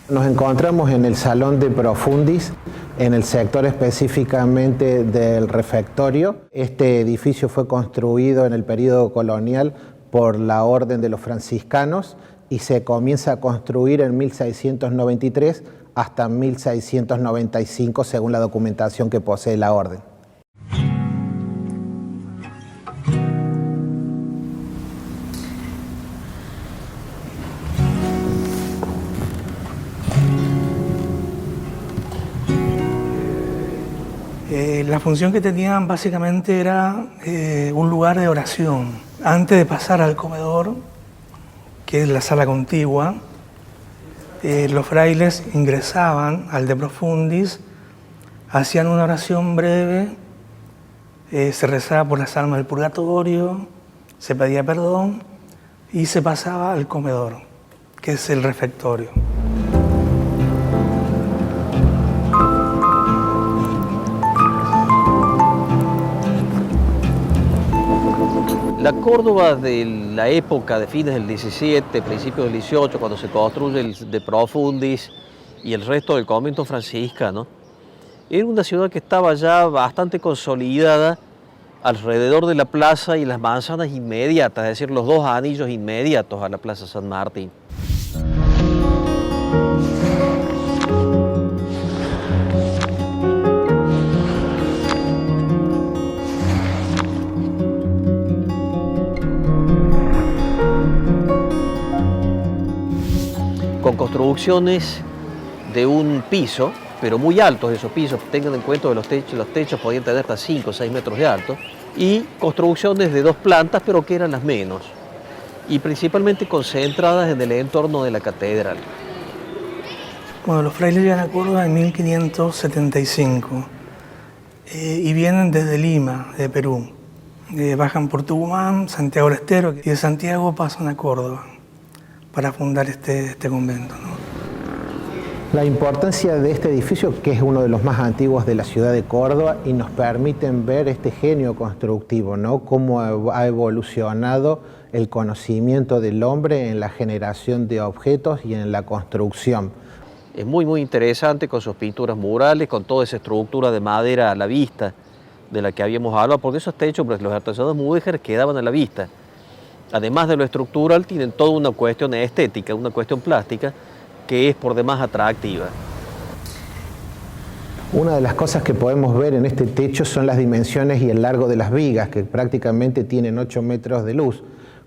Nos encontramos en el Salón de Profundis, en el sector específicamente del refectorio. Este edificio fue construido en el periodo colonial por la Orden de los Franciscanos y se comienza a construir en 1693 hasta 1695 según la documentación que posee la Orden. La función que tenían básicamente era un lugar de oración. Antes de pasar al comedor, que es la sala contigua, los frailes ingresaban al de Profundis, hacían una oración breve, se rezaba por las almas del purgatorio, se pedía perdón y se pasaba al comedor, que es el refectorio. La Córdoba de la época de fines del 17, principios del 18, cuando se construye el de Profundis y el resto del convento franciscano, era una ciudad que estaba ya bastante consolidada alrededor de la plaza y las manzanas inmediatas, es decir, los dos anillos inmediatos a la Plaza San Martín. Con construcciones de un piso, pero muy altos esos pisos, tengan en cuenta que los techos podían tener hasta 5 o 6 metros de alto, y construcciones de 2 plantas, pero que eran las menos, y principalmente concentradas en el entorno de la catedral. Bueno, los frailes llegan a Córdoba en 1575 y vienen desde Lima, de Perú. Bajan por Tucumán, Santiago del Estero, y de Santiago pasan a Córdoba para fundar este convento, ¿no? La importancia de este edificio, que es uno de los más antiguos de la ciudad de Córdoba, y nos permiten ver este genio constructivo, ¿no? Cómo ha evolucionado el conocimiento del hombre en la generación de objetos y en la construcción. Es muy interesante con sus pinturas murales, con toda esa estructura de madera a la vista de la que habíamos hablado, porque esos techos, los artesanos mudéjares quedaban a la vista. Además de lo estructural, tienen toda una cuestión estética, una cuestión plástica, que es por demás atractiva. Una de las cosas que podemos ver en este techo son las dimensiones y el largo de las vigas, que prácticamente tienen 8 metros de luz,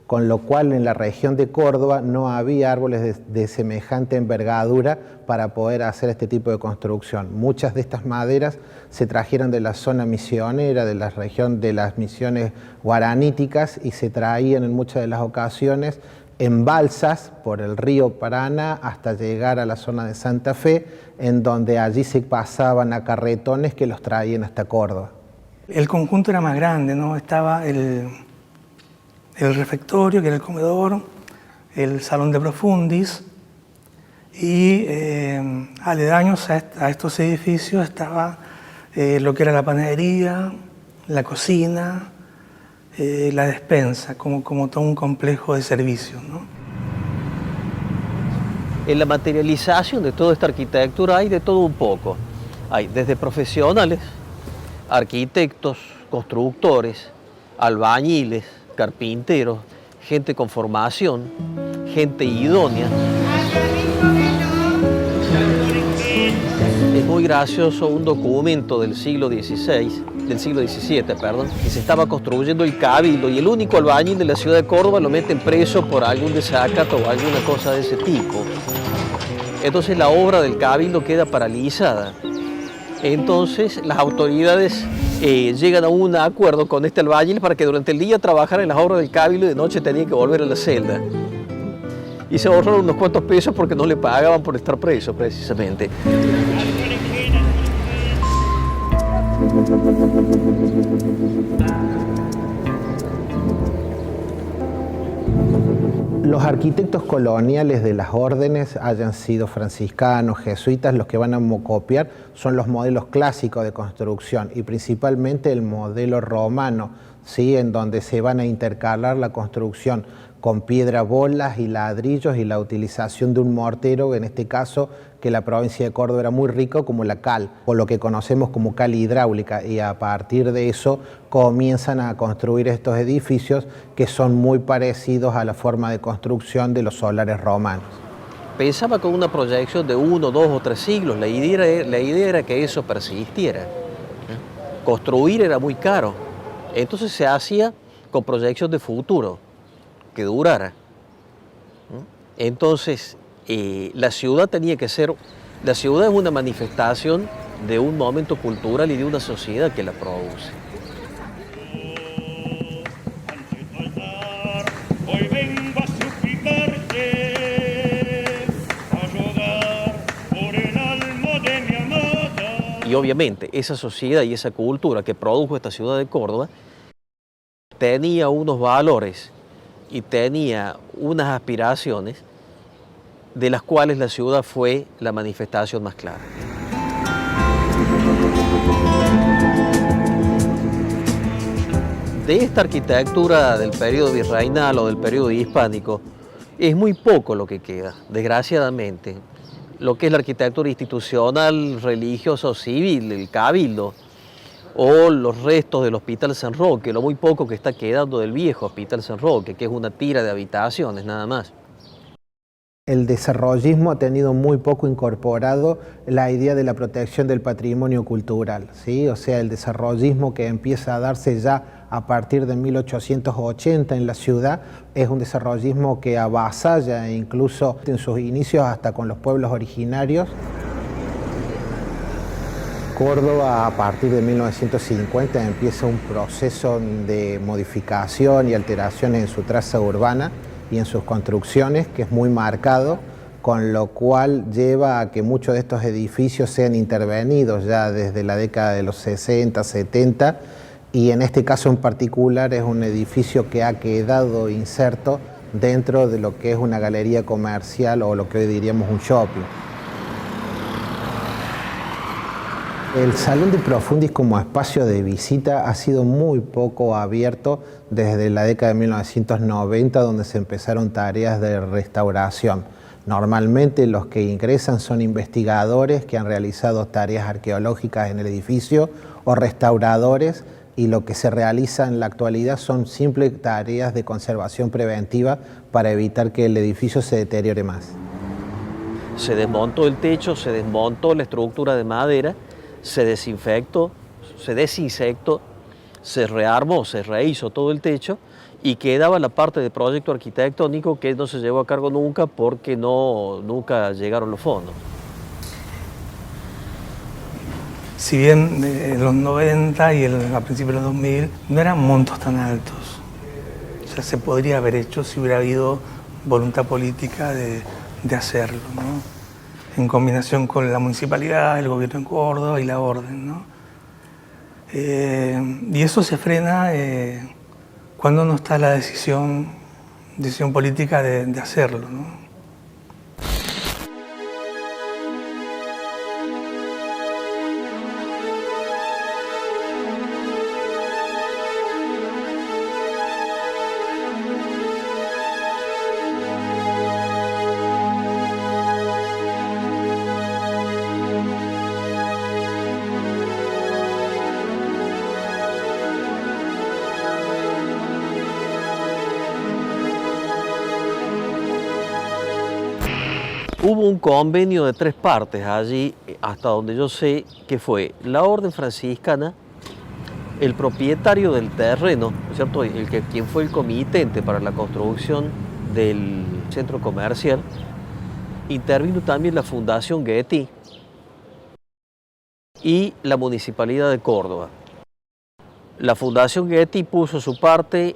con lo cual en la región de Córdoba no había árboles de semejante envergadura para poder hacer este tipo de construcción. Muchas de estas maderas se trajeron de la zona misionera, de la región de las misiones guaraníticas, y se traían en muchas de las ocasiones en balsas por el río Paraná hasta llegar a la zona de Santa Fe, en donde allí se pasaban a carretones que los traían hasta Córdoba. El conjunto era más grande, ¿no? Estaba el refectorio, que era el comedor, el salón de Profundis, y aledaños a estos edificios estaba lo que era la panadería, la cocina, la despensa, como todo un complejo de servicios, ¿no? En la materialización de toda esta arquitectura hay de todo un poco. Hay desde profesionales, arquitectos, constructores, albañiles, carpinteros, gente con formación, gente idónea. Es muy gracioso un documento del siglo XVII, que se estaba construyendo el cabildo, y el único albañil de la ciudad de Córdoba lo meten preso por algún desacato o alguna cosa de ese tipo. Entonces la obra del cabildo queda paralizada. Entonces las autoridades llegan a un acuerdo con este albañil para que durante el día trabajara en las obras del cabildo y de noche tenía que volver a la celda. Y se ahorraron unos cuantos pesos porque no le pagaban por estar preso, precisamente. los arquitectos coloniales de las órdenes, hayan sido franciscanos, jesuitas, los que van a copiar son los modelos clásicos de construcción y principalmente el modelo romano, ¿sí? En donde se van a intercalar la construcción con piedra, bolas y ladrillos y la utilización de un mortero, en este caso que la provincia de Córdoba era muy rica, como la cal, o lo que conocemos como cal hidráulica, y a partir de eso comienzan a construir estos edificios que son muy parecidos a la forma de construcción de los solares romanos. Pensaba con una proyección de 1, 2 o 3 siglos, la idea era que eso persistiera. Construir era muy caro, entonces se hacía con proyección de futuro, que durara. Entonces, la ciudad tenía que ser, la ciudad es una manifestación de un momento cultural y de una sociedad que la produce. Hoy vengo a suplicarte, a rogar por el alma de mi amada. Y obviamente esa sociedad y esa cultura que produjo esta ciudad de Córdoba tenía unos valores y tenía unas aspiraciones de las cuales la ciudad fue la manifestación más clara. De esta arquitectura del periodo virreinal o del periodo hispánico es muy poco lo que queda, desgraciadamente. Lo que es la arquitectura institucional, religiosa o civil, el cabildo, o los restos del Hospital San Roque, lo muy poco que está quedando del viejo Hospital San Roque, que es una tira de habitaciones nada más. El desarrollismo ha tenido muy poco incorporado la idea de la protección del patrimonio cultural, ¿sí? O sea, el desarrollismo que empieza a darse ya a partir de 1880 en la ciudad es un desarrollismo que avasalla incluso en sus inicios hasta con los pueblos originarios. Córdoba a partir de 1950 empieza un proceso de modificación y alteraciones en su traza urbana y en sus construcciones, que es muy marcado, con lo cual lleva a que muchos de estos edificios sean intervenidos ya desde la década de los 60, 70, y en este caso en particular es un edificio que ha quedado inserto dentro de lo que es una galería comercial o lo que hoy diríamos un shopping. El Salón de Profundis como espacio de visita ha sido muy poco abierto desde la década de 1990, donde se empezaron tareas de restauración. Normalmente los que ingresan son investigadores que han realizado tareas arqueológicas en el edificio o restauradores, y lo que se realiza en la actualidad son simples tareas de conservación preventiva para evitar que el edificio se deteriore más. Se desmontó el techo, se desmontó la estructura de madera, se desinfectó, se desinsectó, se rearmó, se rehizo todo el techo y quedaba la parte de proyecto arquitectónico que no se llevó a cargo nunca porque nunca llegaron los fondos. Si bien en los 90 y a principios de los 2000 no eran montos tan altos, o sea, se podría haber hecho si hubiera habido voluntad política de hacerlo, ¿no? En combinación con la municipalidad, el gobierno en Córdoba y la orden, ¿no? Y eso se frena cuando no está la decisión política de hacerlo, ¿no? Hubo un convenio de 3 partes allí, hasta donde yo sé, que fue la orden franciscana, el propietario del terreno, ¿cierto? Quien fue el comitente para la construcción del centro comercial, intervino también la Fundación Getty y la Municipalidad de Córdoba. La Fundación Getty puso su parte,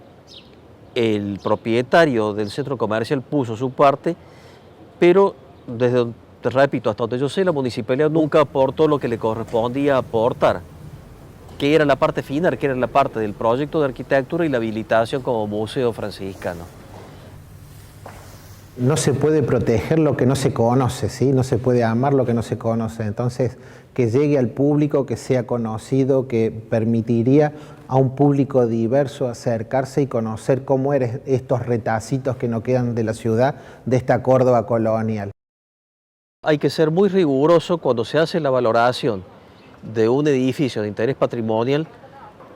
el propietario del centro comercial puso su parte, pero te repito, hasta donde yo sé, la municipalidad nunca aportó lo que le correspondía aportar, que era la parte final, que era la parte del proyecto de arquitectura y la habilitación como museo franciscano. No se puede proteger lo que no se conoce, ¿sí? No se puede amar lo que no se conoce. Entonces, que llegue al público, que sea conocido, que permitiría a un público diverso acercarse y conocer cómo eran estos retacitos que no quedan de la ciudad, de esta Córdoba colonial. Hay que ser muy riguroso cuando se hace la valoración de un edificio de interés patrimonial,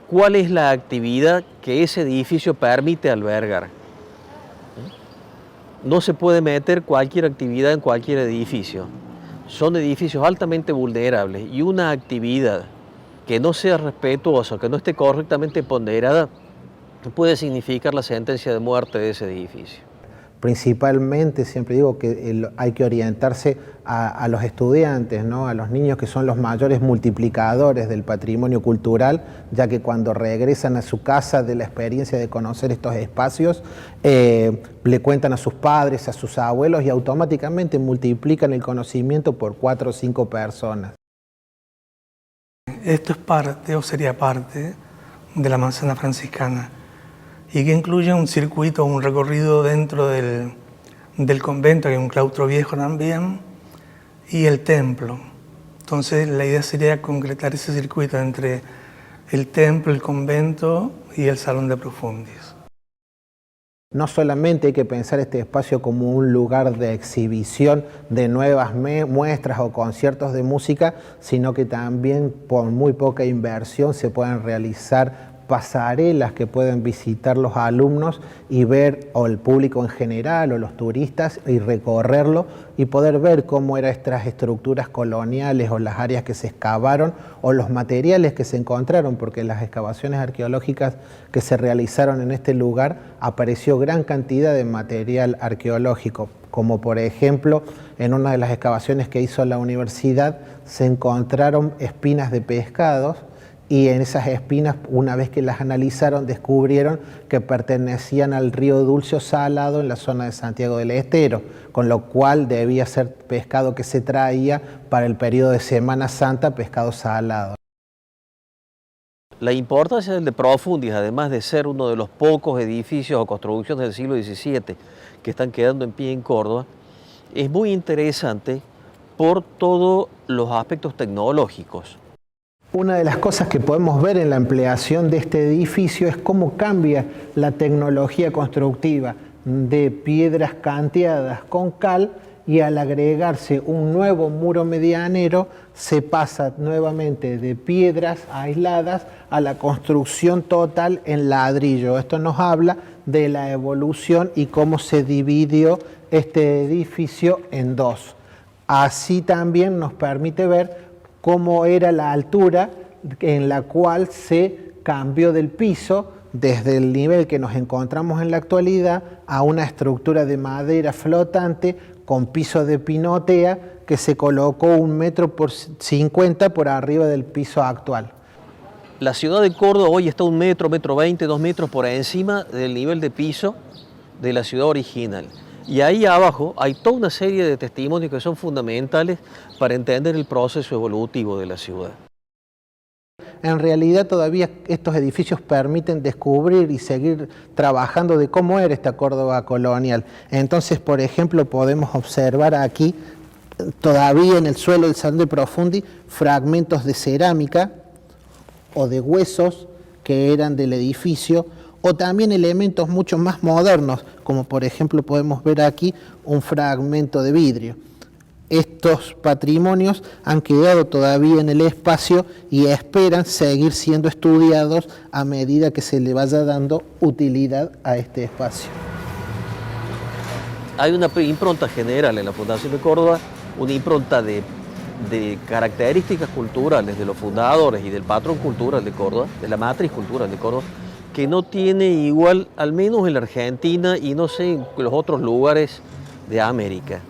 cuál es la actividad que ese edificio permite albergar. No se puede meter cualquier actividad en cualquier edificio. Son edificios altamente vulnerables y una actividad que no sea respetuosa, que no esté correctamente ponderada, puede significar la sentencia de muerte de ese edificio. Principalmente, siempre digo que hay que orientarse a los estudiantes, ¿no? A los niños, que son los mayores multiplicadores del patrimonio cultural, ya que cuando regresan a su casa de la experiencia de conocer estos espacios, le cuentan a sus padres, a sus abuelos, y automáticamente multiplican el conocimiento por 4 o 5 personas. Esto es parte, o sería parte, de la manzana franciscana, y que incluye un circuito, un recorrido dentro del convento, que hay un claustro viejo también, y el templo. Entonces la idea sería concretar ese circuito entre el templo, el convento y el salón de profundis. No solamente hay que pensar este espacio como un lugar de exhibición de nuevas muestras o conciertos de música, sino que también por muy poca inversión se pueden realizar pasarelas que pueden visitar los alumnos y ver, o el público en general, o los turistas, y recorrerlo y poder ver cómo eran estas estructuras coloniales, o las áreas que se excavaron, o los materiales que se encontraron, porque en las excavaciones arqueológicas que se realizaron en este lugar apareció gran cantidad de material arqueológico, como por ejemplo en una de las excavaciones que hizo la universidad se encontraron espinas de pescados, y en esas espinas, una vez que las analizaron, descubrieron que pertenecían al río Dulce o Salado en la zona de Santiago del Estero, con lo cual debía ser pescado que se traía para el periodo de Semana Santa, pescado salado. La importancia del de Profundis, además de ser uno de los pocos edificios o construcciones del siglo XVII que están quedando en pie en Córdoba, es muy interesante por todos los aspectos tecnológicos. Una de las cosas que podemos ver en la ampliación de este edificio es cómo cambia la tecnología constructiva de piedras canteadas con cal, y al agregarse un nuevo muro medianero se pasa nuevamente de piedras aisladas a la construcción total en ladrillo. Esto nos habla de la evolución y cómo se dividió este edificio en dos. Así también nos permite ver cómo era la altura en la cual se cambió del piso desde el nivel que nos encontramos en la actualidad a una estructura de madera flotante con piso de pinotea que se colocó 1,50 m por arriba del piso actual. La ciudad de Córdoba hoy está 1 metro, 1,20 m, 2 metros por encima del nivel de piso de la ciudad original. Y ahí abajo hay toda una serie de testimonios que son fundamentales para entender el proceso evolutivo de la ciudad. En realidad todavía estos edificios permiten descubrir y seguir trabajando de cómo era esta Córdoba colonial. Entonces, por ejemplo, podemos observar aquí, todavía en el suelo del salón de Profundis, fragmentos de cerámica o de huesos que eran del edificio, o también elementos mucho más modernos, como por ejemplo podemos ver aquí un fragmento de vidrio. Estos patrimonios han quedado todavía en el espacio y esperan seguir siendo estudiados a medida que se le vaya dando utilidad a este espacio. Hay una impronta general en la Fundación de Córdoba, una impronta de características culturales de los fundadores y del patrón cultural de Córdoba, de la matriz cultural de Córdoba, que no tiene igual, al menos en la Argentina y no sé en los otros lugares de América.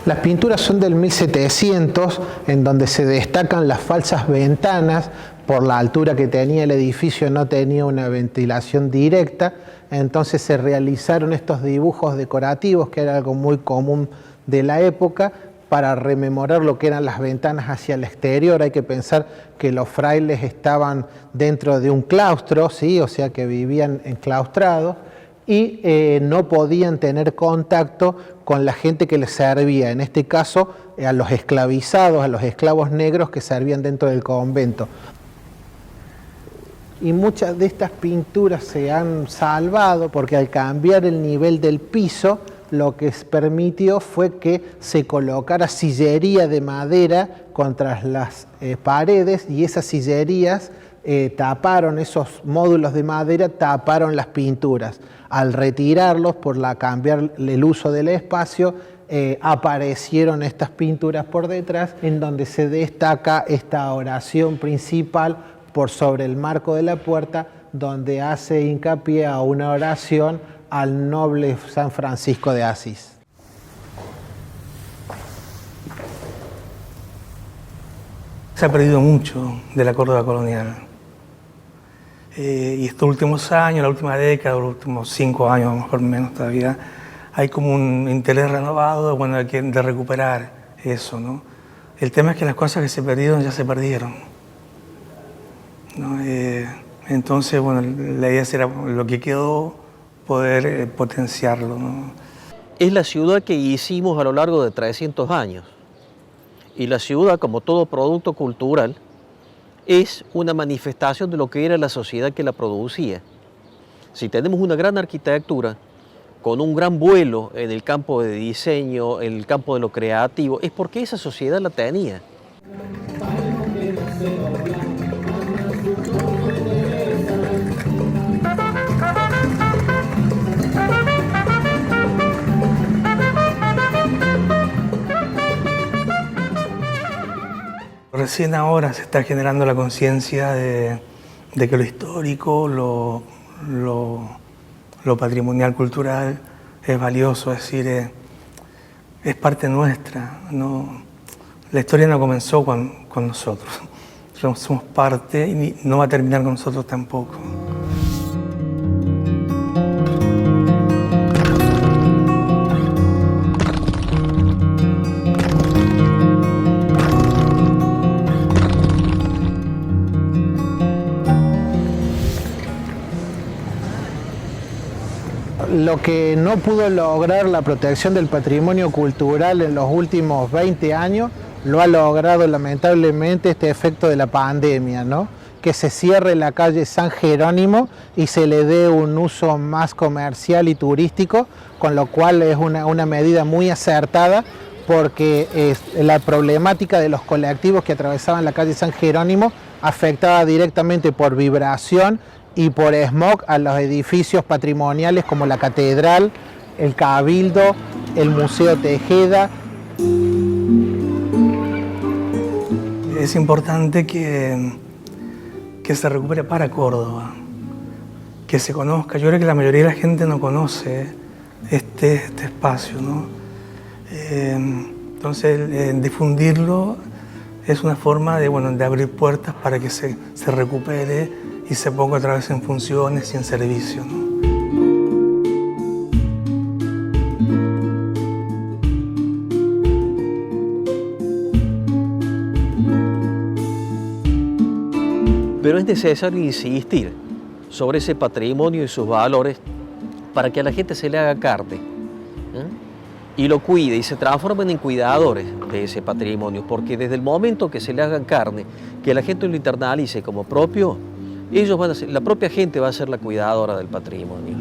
Las pinturas son del 1700, en donde se destacan las falsas ventanas. Por la altura que tenía el edificio no tenía una ventilación directa, entonces se realizaron estos dibujos decorativos, que era algo muy común de la época, para rememorar lo que eran las ventanas hacia el exterior. Hay que pensar que los frailes estaban dentro de un claustro, ¿sí? O sea que vivían enclaustrados y no podían tener contacto con la gente que les servía, en este caso a los esclavizados, a los esclavos negros que servían dentro del convento. Y muchas de estas pinturas se han salvado porque al cambiar el nivel del piso, lo que permitió fue que se colocara sillería de madera contra las paredes, y esas sillerías taparon, esos módulos de madera taparon las pinturas. Al retirarlos por cambiar el uso del espacio, aparecieron estas pinturas por detrás, en donde se destaca esta oración principal por sobre el marco de la puerta, donde hace hincapié a una oración al noble San Francisco de Asís. Se ha perdido mucho de la Córdoba colonial. Y estos últimos años, la última década, los últimos 5 años, a lo mejor menos todavía, hay como un interés renovado, bueno, de recuperar eso, ¿no? El tema es que las cosas que se perdieron ya se perdieron, ¿no? Entonces, bueno, la idea será lo que quedó, poder potenciarlo, ¿no? Es la ciudad que hicimos a lo largo de 300 años. Y la ciudad, como todo producto cultural, es una manifestación de lo que era la sociedad que la producía. Si tenemos una gran arquitectura, con un gran vuelo en el campo de diseño, en el campo de lo creativo, es porque esa sociedad la tenía. Recién ahora se está generando la conciencia de que lo histórico, lo patrimonial, cultural, es valioso, es decir, es parte nuestra, ¿no? La historia no comenzó con nosotros, somos parte y no va a terminar con nosotros tampoco. Lo que no pudo lograr la protección del patrimonio cultural en los últimos 20 años, lo ha logrado lamentablemente este efecto de la pandemia, ¿no? Que se cierre la calle San Jerónimo y se le dé un uso más comercial y turístico, con lo cual es una medida muy acertada, porque la problemática de los colectivos que atravesaban la calle San Jerónimo afectaba directamente por vibración y por smog a los edificios patrimoniales como la Catedral, el Cabildo, el Museo Tejeda. Es importante que se recupere para Córdoba, que se conozca. Yo creo que la mayoría de la gente no conoce este espacio, ¿no? Entonces, difundirlo es una forma de abrir puertas para que se recupere y se ponga otra vez en funciones y en servicio, ¿no? Pero es necesario insistir sobre ese patrimonio y sus valores para que a la gente se le haga carne, y lo cuide y se transformen en cuidadores de ese patrimonio, porque desde el momento que se le hagan carne, que la gente lo internalice como propio, ellos van a ser, la propia gente va a ser la cuidadora del patrimonio.